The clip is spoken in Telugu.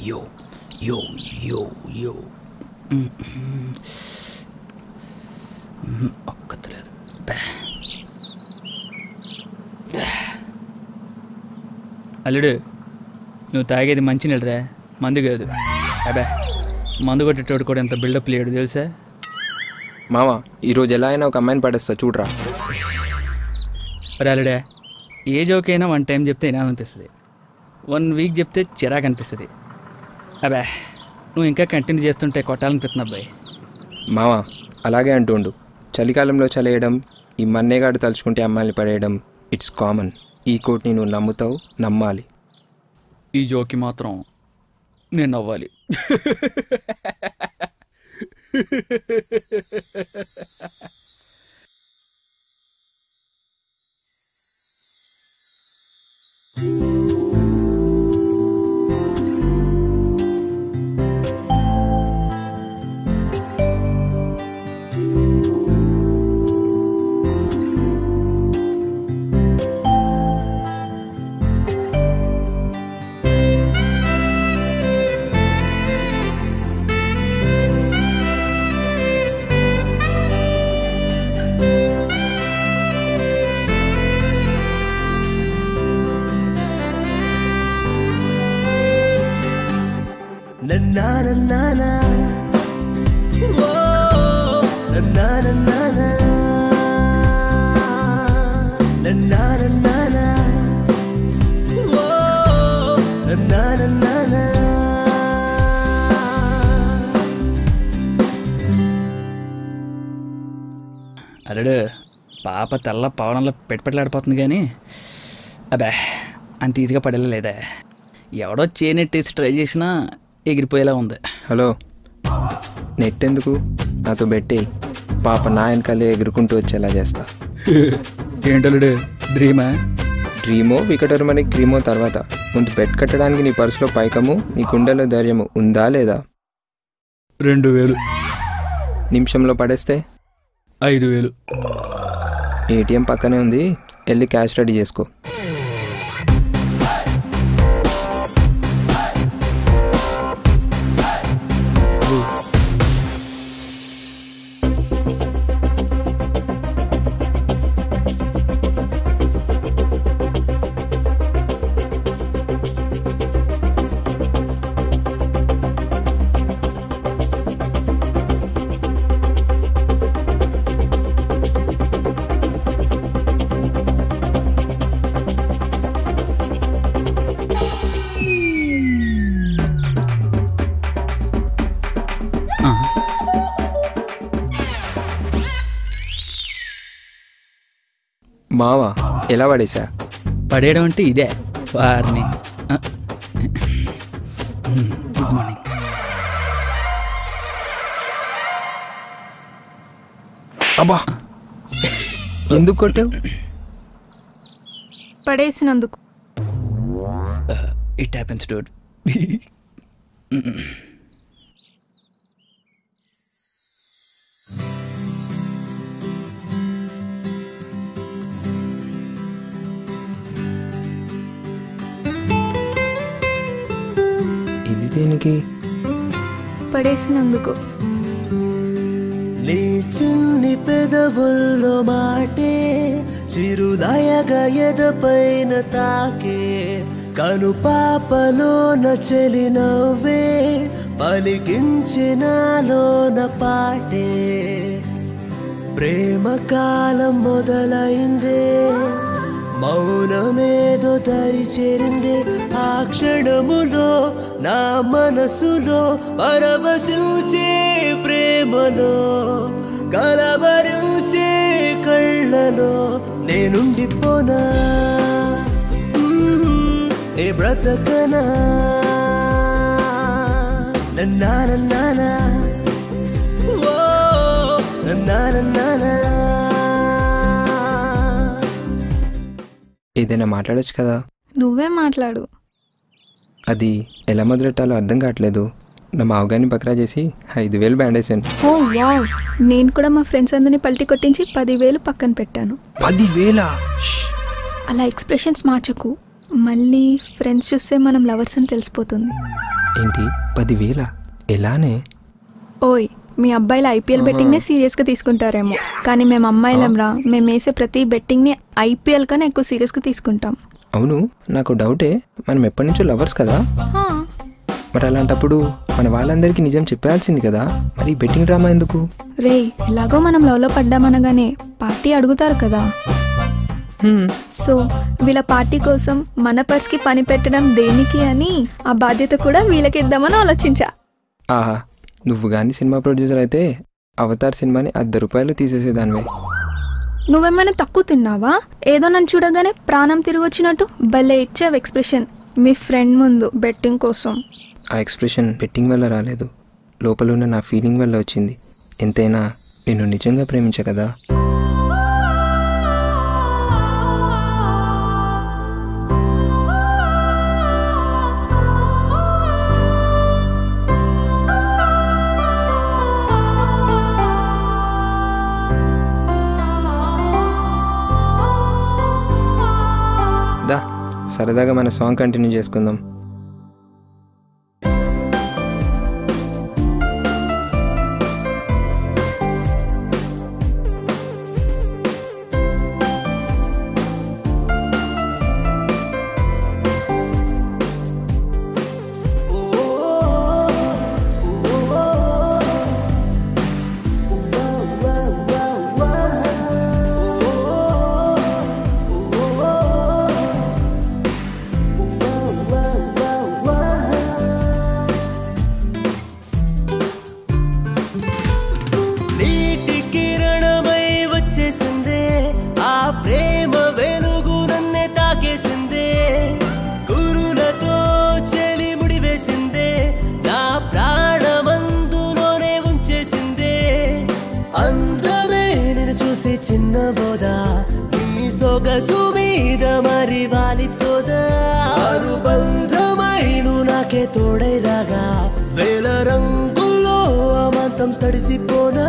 యో యో యో యో ఒక్కతలేదు. అల్లుడు, నువ్వు తాగేది మంచినీళ్ళరా, మందు కాదు. అబ్బా, మందు కొట్టేటోడు కూడా ఎంత బిల్డప్ లేడు తెలుసా? మావా, ఈరోజు ఎలా అయినా ఒక అమ్మాయిని పడేస్తా చూడరా. అల్లుడే, ఏ జోకైనా 1 టైం చెప్తే వినాలనిపిస్తుంది, 1 వీక్ చెప్తే చిరాకు అనిపిస్తుంది. అబ్బా, నువ్వు ఇంకా కంటిన్యూ చేస్తుంటే కొట్టాలనిపిస్తుంది అబ్బాయి. మావా, అలాగే అంటుండు. చలికాలంలో చలేయడం, ఈ మన్నేగాడు తలుచుకుంటే అమ్మాయిని పడేయడం ఇట్స్ కామన్. ఈ కోట్ని నువ్వు నమ్ముతావు, నమ్మాలి. ఈ జోకి మాత్రం నేను నవ్వాలి. అల్లుడు, పాప తెల్ల పవనంలో పెట్టుపెట్టలాడిపోతుంది కానీ అబ్బా అంత ఈజీగా పడలేదా? ఎవడో చేనెట్టేసి ట్రై చేసినా ఎగిరిపోయేలా ఉంది. హలో, నెట్ ఎందుకు, నాతో బెట్టి పాప నా వెనకాలే ఎగురుకుంటూ వచ్చేలా చేస్తా. ఏంటల్లుడు, డ్రీమా? డ్రీమో వికటర్మని క్రీమో తర్వాత ముందు బెట్ కట్టడానికి నీ పర్సులో పైకము, నీ గుండెలో ధైర్యము ఉందా లేదా? 2000. నిమిషంలో పడేస్తే 5000. ఏటీఎం పక్కనే ఉంది, వెళ్ళి క్యాష్ రెడీ చేసుకో. మావా, ఎలా పడేసా? పడేయడం అంటే ఇదే వారిని. Good morning. అబ్బా, ఎందుకు కొట్టావు? పడేసినందుకు. It happens dude. ఇది దేనికి? పడేసినందుకు. నీ చిన్ని పెదవుల్లో మాటే చిరుదయగా ఎదపైన తాకే, కను పాపలోన చెలి నవ్వే పలికించినాలోన పాటే. ప్రేమ కాలం మొదలైందే, మౌనమేదో దరి చేరిందే. ఆ క్షణములో నా మనసులో పరవశించే ప్రేమలో, కలవరించే కళ్ళలో నేనుండిపోనా, ఏ బ్రతకనా. నన్నా నన్నానా, ఓ నన్నా నన్నానా. ఏదైనా మాట్లాడచ్చు కదా? నువ్వే మాట్లాడు. అది ఎలా మొదలెట్టాలో అర్థం కావట్లేదు. నా మావగారిని బక్రా చేసి 5000 బ్యాండేజ్ అని. ఓ వావ్, నేను కూడా మా ఫ్రెండ్స్ అందరినీ పల్టీ కొట్టించి 10,000 పక్కన పెట్టాను. 10,000? అలా ఎక్స్ప్రెషన్స్ మార్చకు, మళ్ళీ ఫ్రెండ్స్ చూస్తే మనం లవర్స్ అని తెలిసిపోతుంది. ఏంటి 10,000? ఎలానే? ఓయ్, మీ అబ్బాయిలు ఐపీఎల్ బెట్టింగ్నే సీరియస్గా తీసుకుంటారేమో, కానీ మేము అమ్మాయిలంరా, మేము వేసే ప్రతి బెట్టింగ్ని ఐపీఎల్ కన్నా ఎక్కువ సీరియస్గా తీసుకుంటాం. అవును, నాకు డౌటే, మనం ఎప్పటి నుంచో లవర్స్ కదా, మరి అలాంటప్పుడు మన వాళ్ళందరికీ నిజం చెప్పాల్సింది కదా, మరి బెట్టింగ్ డ్రామా ఎందుకు? రే, ఎలాగో మనం లవ్లో పడ్డామనగానే పార్టీ అడుగుతారు కదా, సో వీళ్ళ పార్టీ కోసం మన పర్స్కి పని పెట్టడం దేనికి అని ఆ బాధ్యత కూడా వీళ్ళకి ఇద్దామని ఆలోచించా. ఆహా, నువ్వు కానీ సినిమా ప్రొడ్యూసర్ అయితే అవతార్ సినిమాని ₹10 తీసేసేదానివే. నువ్వేమైనా తక్కువ తిన్నావా? ఏదో నన్ను చూడగానే ప్రాణం తిరిగి వచ్చినట్టు భలే ఇచ్చావు ఎక్స్ప్రెషన్ మీ ఫ్రెండ్ ముందు బెట్టింగ్ కోసం. ఆ ఎక్స్ప్రెషన్ బెట్టింగ్ వల్ల రాలేదు, లోపల ఉన్న నా ఫీలింగ్ వల్ల వచ్చింది. ఎంతైనా నేను నిజంగా ప్రేమించా కదా. దా, సరదాగా మన సాంగ్ కంటిన్యూ చేసుకుందాం. చిన్న బోదా నీ సొగసు మీద మరి వాలిపోదా, అనుబంధమైను నాకే తోడై రాగా వేల రంగుల్లో అమంతం తడిసిపోనా.